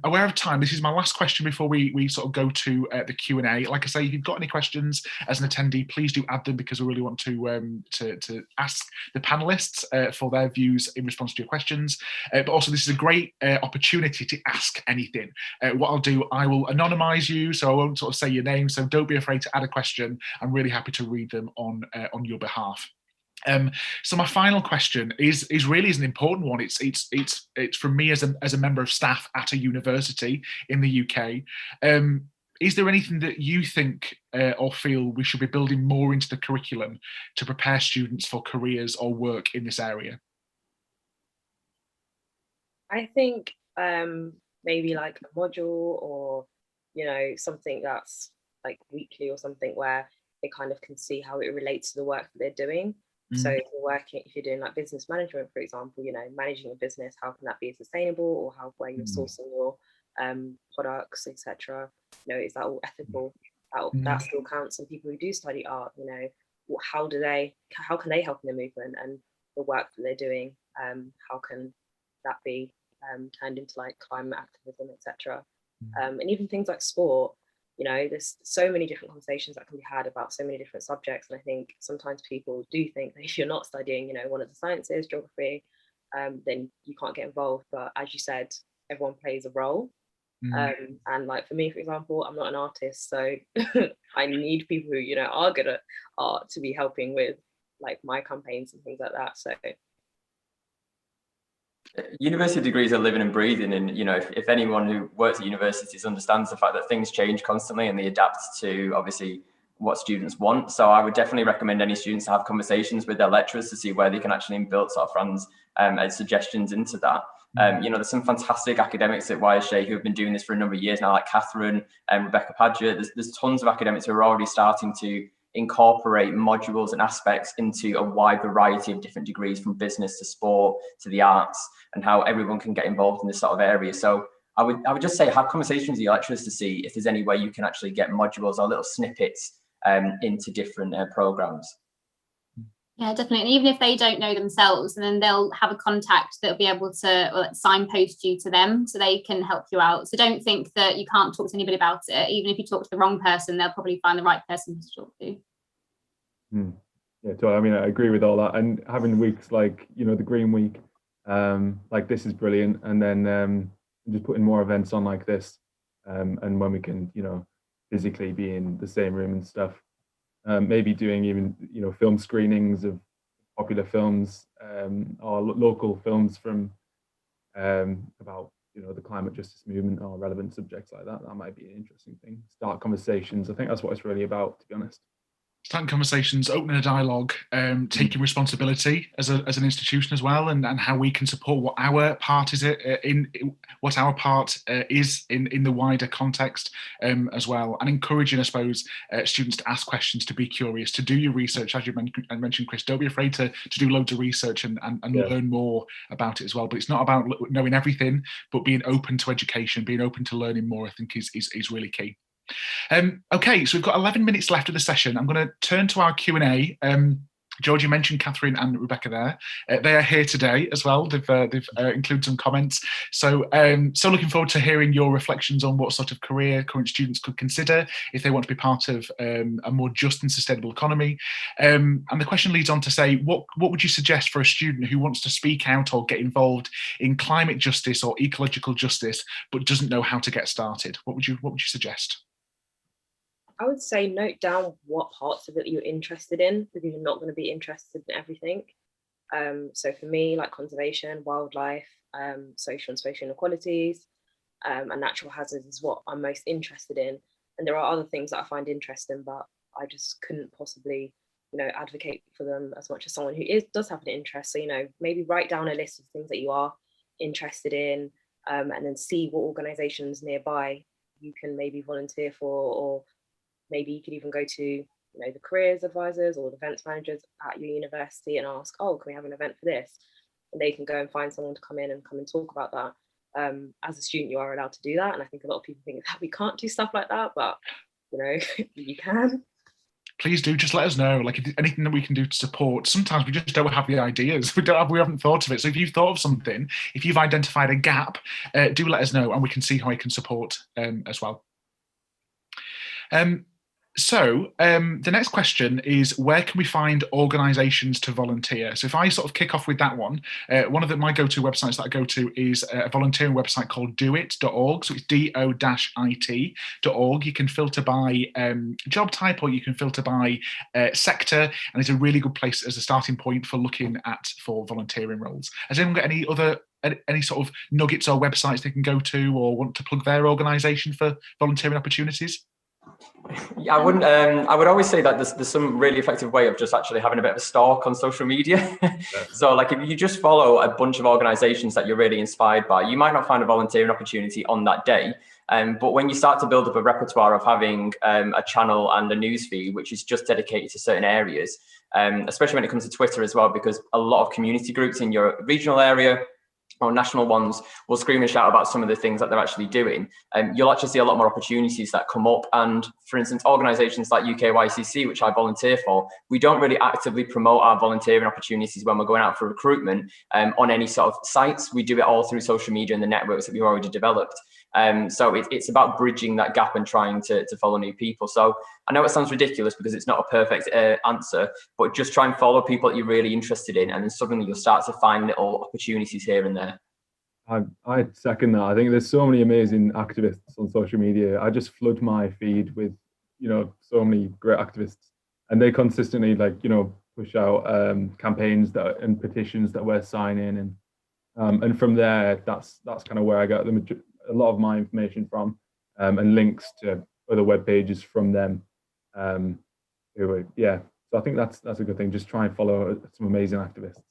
Aware of time, this is my last question before we sort of go to the Q&A. Like I say, if you've got any questions as an attendee, please do add them, because we really want to ask the panelists for their views in response to your questions. But also, this is a great opportunity to ask anything. What I'll do, I will anonymize you, so I won't sort of say your name, so don't be afraid to add a question. I'm really happy to read them on your behalf. So my final question is really an important one. It's from me as a member of staff at a university in the UK. Is there anything that you think or feel we should be building more into the curriculum to prepare students for careers or work in this area? I think maybe like a module, or something that's like weekly or something, where they kind of can see how it relates to the work that they're doing. So if you're doing like business management, for example, managing a business, how can that be sustainable, or where you're sourcing your products, etc. Is that all ethical? That still counts. And people who do study art, how can they help in the movement, and the work that they're doing, how can that be turned into like climate activism, etc. And even things like sport, there's so many different conversations that can be had about so many different subjects. And I think sometimes people do think that if you're not studying, one of the sciences, geography, then you can't get involved. But as you said, everyone plays a role. And like for me, for example, I'm not an artist, so I need people who, are good at art to be helping with like my campaigns and things like that. So university degrees are living and breathing, and if anyone who works at universities understands the fact that things change constantly and they adapt to obviously what students want. So I would definitely recommend any students to have conversations with their lecturers to see where they can actually inbuild sort of Fran's suggestions into that. There's some fantastic academics at YSJ who have been doing this for a number of years now, like Catherine and Rebecca Padgett. There's tons of academics who are already starting to incorporate modules and aspects into a wide variety of different degrees, from business to sport to the arts, and how everyone can get involved in this sort of area. So I would just say, have conversations with your lecturers to see if there's any way you can actually get modules or little snippets into different programs. Yeah, definitely. And even if they don't know themselves, then they'll have a contact that'll be able to signpost you to them, so they can help you out. So don't think that you can't talk to anybody about it. Even if you talk to the wrong person, they'll probably find the right person to talk to. Yeah, totally. I mean, I agree with all that. And having weeks like, the Green Week, like this is brilliant. And then just putting more events on like this, and when we can, physically be in the same room and stuff. Maybe doing even film screenings of popular films, or local films from about the climate justice movement or relevant subjects like that. That might be an interesting thing. Start conversations. I think that's what it's really about, to be honest. Starting conversations, opening a dialogue, taking responsibility as an institution as well, and how we can support what our part is in the wider context as well, and encouraging, I suppose, students to ask questions, to be curious, to do your research, as you mentioned, Chris. Don't be afraid to do loads of research and learn more about it as well. But it's not about knowing everything, but being open to education, being open to learning more, I think is really key. Okay, so we've got 11 minutes left of the session. I'm going to turn to our Q&A. George, you mentioned Catherine and Rebecca there. They are here today as well. They've included some comments. So looking forward to hearing your reflections on what sort of career current students could consider if they want to be part of a more just and sustainable economy. And the question leads on to say, what would you suggest for a student who wants to speak out or get involved in climate justice or ecological justice, but doesn't know how to get started? What would you suggest? I would say note down what parts of it you're interested in, because you're not going to be interested in everything. So for me, like conservation, wildlife, social and spatial inequalities, and natural hazards is what I'm most interested in. And there are other things that I find interesting, but I just couldn't possibly, advocate for them as much as someone who does have an interest. So, maybe write down a list of things that you are interested in, and then see what organizations nearby you can maybe volunteer for, or maybe you could even go to, the careers advisors or the events managers at your university and ask, oh, can we have an event for this? And they can go and find someone to come and talk about that. as a student, you are allowed to do that. And I think a lot of people think that we can't do stuff like that, but you know, you can. Please do just let us know, like, if anything that we can do to support. Sometimes we just don't have the ideas. We haven't thought of it. So if you've thought of something, if you've identified a gap, do let us know, and we can see how we can support as well. So the next question is, where can we find organisations to volunteer? So if I sort of kick off with that one, one of my go-to websites that I go to is a volunteering website called doit.org. So it's do-it.org. You can filter by job type, or you can filter by sector, and it's a really good place as a starting point for looking for volunteering roles. Has anyone got any sort of nuggets or websites they can go to, or want to plug their organisation for volunteering opportunities? Yeah, I wouldn't. I would always say that there's some really effective way of just actually having a bit of a stalk on social media. So, like, if you just follow a bunch of organisations that you're really inspired by, you might not find a volunteering opportunity on that day. But when you start to build up a repertoire of having a channel and a newsfeed which is just dedicated to certain areas, especially when it comes to Twitter as well, because a lot of community groups in your regional area or national ones will scream and shout about some of the things that they're actually doing. You'll actually see a lot more opportunities that come up. And for instance, organisations like UKYCC, which I volunteer for, we don't really actively promote our volunteering opportunities when we're going out for recruitment on any sort of sites. We do it all through social media and the networks that we've already developed. So it's about bridging that gap and trying to follow new people. So I know it sounds ridiculous because it's not a perfect answer, but just try and follow people that you're really interested in, and then suddenly you'll start to find little opportunities here and there. I second that. I think there's so many amazing activists on social media. I just flood my feed with, so many great activists, and they consistently push out campaigns and petitions that we're signing, and from there, that's kind of where I got a lot of my information from, and links to other web pages from them. So I think that's a good thing. Just try and follow some amazing activists.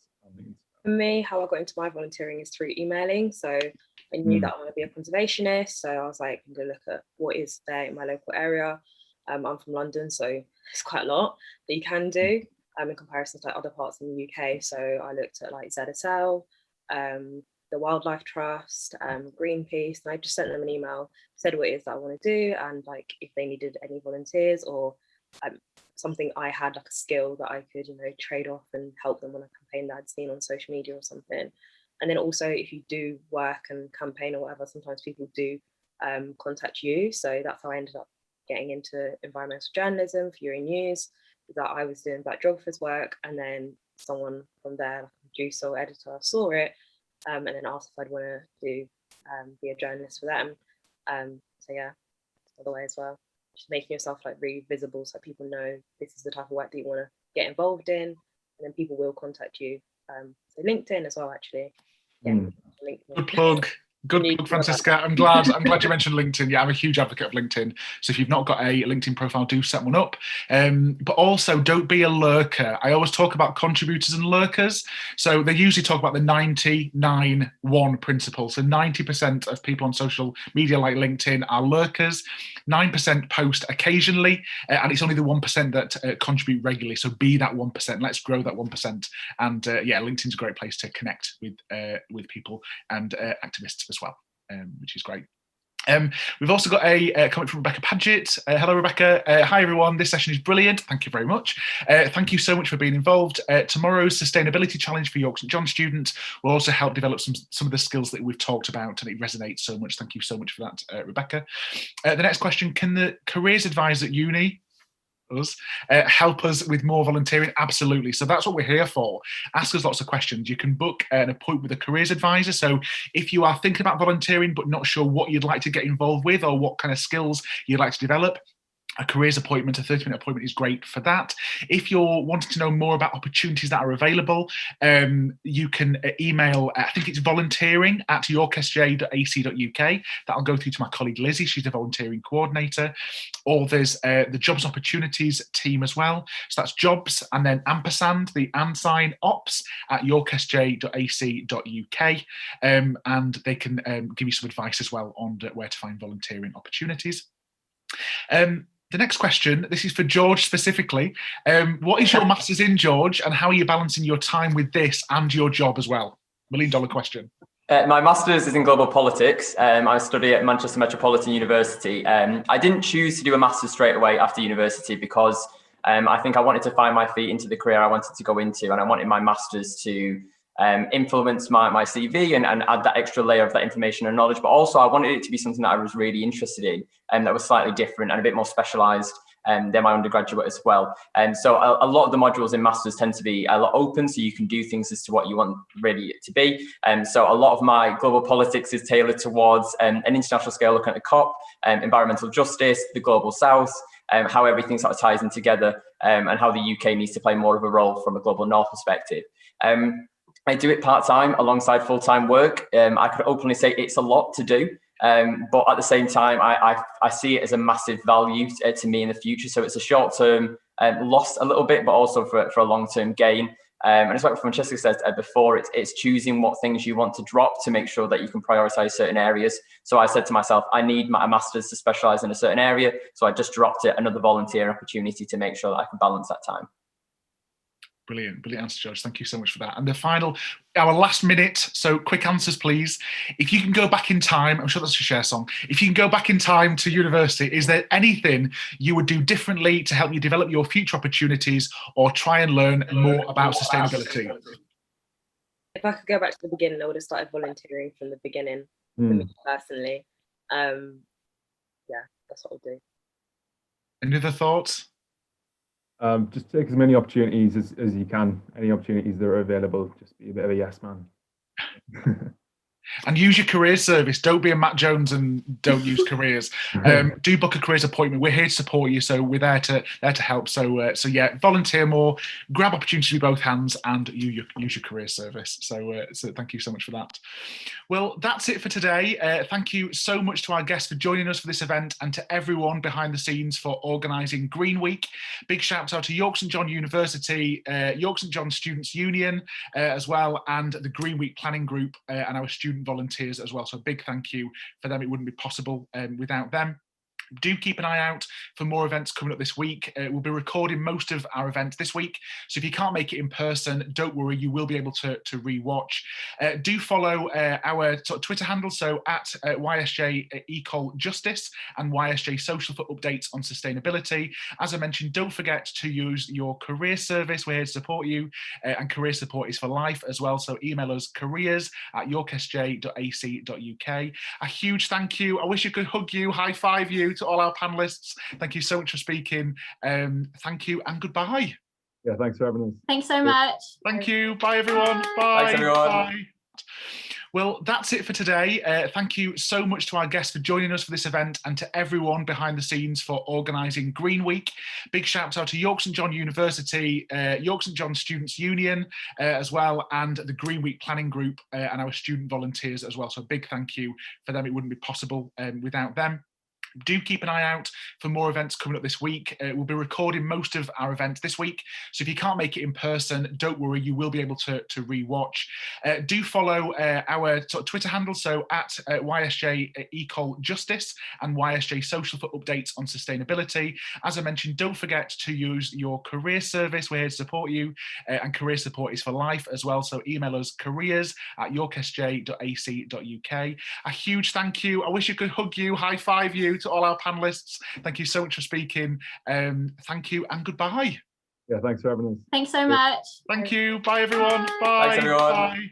For me, how I got into my volunteering is through emailing. So I knew that I want to be a conservationist. So I was like, I'm going to look at what is there in my local area. I'm from London, so it's quite a lot that you can do in comparison to other parts in the UK. So I looked at like ZSL, the Wildlife Trust, Greenpeace, and I just sent them an email, said what it is that I want to do, and like if they needed any volunteers or something I had, like a skill that I could, trade off and help them on a campaign that I'd seen on social media or something. And then also, if you do work and campaign or whatever, sometimes people do contact you. So that's how I ended up getting into environmental journalism for Euro News, that I was doing Black geographers work, and then someone from there, like a producer or editor, saw it and then asked if I'd want to be a journalist for them. So yeah, that's another way as well. Just making yourself like really visible so people know this is the type of work that you want to get involved in, and then people will contact you. So LinkedIn as well, actually. Yeah, LinkedIn. Good plug. Good plug, Francisca. I'm glad you mentioned LinkedIn. Yeah, I'm a huge advocate of LinkedIn. So if you've not got a LinkedIn profile, do set one up. But also, don't be a lurker. I always talk about contributors and lurkers. So they usually talk about the 99-1 principle. So 90% of people on social media like LinkedIn are lurkers. 9% post occasionally, and it's only the 1% that contribute regularly. So be that 1%. Let's grow that 1%. And LinkedIn's a great place to connect with people and activists as well, which is great. We've also got a comment from Rebecca Paget. Hello, Rebecca. Hi, everyone. This session is brilliant. Thank you very much. Thank you so much for being involved. Tomorrow's sustainability challenge for York St John students will also help develop some of the skills that we've talked about, and it resonates so much. Thank you so much for that, Rebecca. The next question, can the careers advisor at uni help us with more volunteering? Absolutely. So that's what we're here for. Ask us lots of questions. You can book an appointment with a careers advisor. So if you are thinking about volunteering but not sure what you'd like to get involved with or what kind of skills you'd like to develop, a careers appointment, a 30-minute appointment is great for that. If you're wanting to know more about opportunities that are available, you can email, I think it's volunteering@yorksj.ac.uk. That'll go through to my colleague Lizzie, she's the volunteering coordinator. Or there's the jobs and opportunities team as well. So that's jobs and then ampersand, the and sign, ops @yorksj.ac.uk. And they can give you some advice as well on where to find volunteering opportunities. The next question, this is for George specifically. What is your master's in, George, and how are you balancing your time with this and your job as well? $1 million question. My master's is in global politics. I study at Manchester Metropolitan University. I didn't choose to do a master's straight away after university because I think I wanted to find my feet into the career I wanted to go into, and I wanted my master's to influence my CV and add that extra layer of that information and knowledge. But also I wanted it to be something that I was really interested in and that was slightly different and a bit more specialised than my undergraduate as well. And so a lot of the modules in masters tend to be a lot open, so you can do things as to what you want really it to be. And so a lot of my global politics is tailored towards an international scale, looking at the COP, environmental justice, the global south, how everything sort of ties in together, and how the UK needs to play more of a role from a global north perspective. I do it part-time alongside full-time work. I could openly say it's a lot to do, but at the same time, I see it as a massive value to me in the future. So it's a short-term loss a little bit, but also for a long-term gain. And it's like Francesca said before, it's choosing what things you want to drop to make sure that you can prioritize certain areas. So I said to myself, I need my master's to specialize in a certain area. So I just dropped it, another volunteer opportunity to make sure that I can balance that time. Brilliant answer, George. Thank you so much for that. And the final, our last minute, so quick answers, please. If you can go back in time, I'm sure that's a Cher song. If you can go back in time to university, is there anything you would do differently to help you develop your future opportunities or try and learn more about sustainability? If I could go back to the beginning, I would have started volunteering from the beginning, for me personally. Yeah, that's what I'll do. Any other thoughts? Just take as many opportunities as you can. Any opportunities that are available, just be a bit of a yes man. And use your careers service. Don't be a Matt Jones and don't use careers. Do book a careers appointment. We're here to support you, so we're there to help. So yeah, volunteer more, grab opportunities with both hands, and use your career service. So thank you so much for that. Well, that's it for today. Thank you so much to our guests for joining us for this event, and to everyone behind the scenes for organising Green Week. Big shout out to York St John University, York St John Students' Union as well, and the Green Week Planning Group and our student volunteers as well. So a big thank you for them. It wouldn't be possible without them. Do keep an eye out for more events coming up this week. We'll be recording most of our events this week, so if you can't make it in person, don't worry, you will be able to re-watch. Do follow our Twitter handle, so at YSJ Ecol Justice and YSJ Social for updates on sustainability. As I mentioned, don't forget to use your career service. We're here to support you, and career support is for life as well, so email us careers@yorksj.ac.uk. A huge thank you. I wish I could hug you, high five you, to all our panelists. Thank you so much for speaking. Thank you and goodbye. Yeah, thanks for having us. Thanks so much. Thank you. Bye, everyone. Bye. Thanks, everyone. Bye. Well, that's it for today. Thank you so much to our guests for joining us for this event, and to everyone behind the scenes for organising Green Week. Big shout out to York St John University, York St John Students' Union as well, and the Green Week Planning Group and our student volunteers as well. So a big thank you for them. It wouldn't be possible without them. Do keep an eye out for more events coming up this week. We'll be recording most of our events this week, so if you can't make it in person, don't worry, you will be able to re-watch. Do follow our Twitter handle, so at YSJ Ecol Justice and YSJ Social for updates on sustainability. As I mentioned, don't forget to use your career service. We're here to support you, and career support is for life as well, so email us careers@yorksj.ac.uk. A huge thank you. I wish I could hug you, high five you, to all our panelists. Thank you so much for speaking. Thank you and goodbye. Yeah, thanks for having us. Thanks so much. Thank you. Bye, everyone. Bye. Thanks, everyone. Bye.